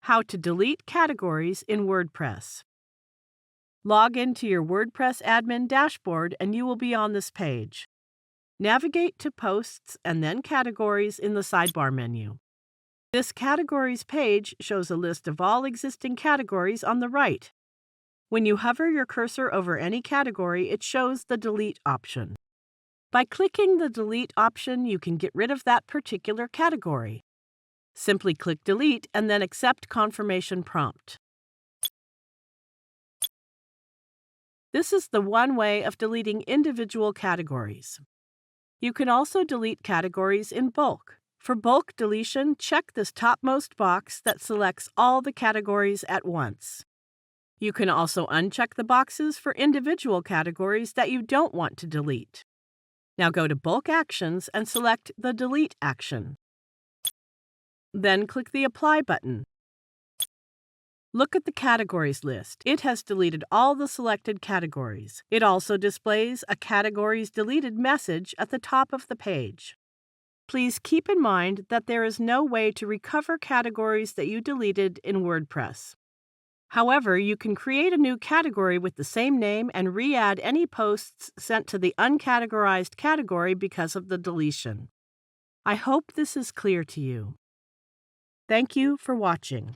How to delete categories in WordPress. Log into your WordPress admin dashboard and you will be on this page. Navigate to Posts and then Categories in the sidebar menu. This Categories page shows a list of all existing categories on the right. When you hover your cursor over any category, it shows the Delete option. By clicking the Delete option, you can get rid of that particular category. Simply click Delete and then accept confirmation prompt. This is the one way of deleting individual categories. You can also delete categories in bulk. For bulk deletion, check this topmost box that selects all the categories at once. You can also uncheck the boxes for individual categories that you don't want to delete. Now go to Bulk Actions and select the Delete action. Then click the Apply button. Look at the categories list. It has deleted all the selected categories. It also displays a Categories Deleted message at the top of the page. Please keep in mind that there is no way to recover categories that you deleted in WordPress. However, you can create a new category with the same name and re-add any posts sent to the uncategorized category because of the deletion. I hope this is clear to you. Thank you for watching.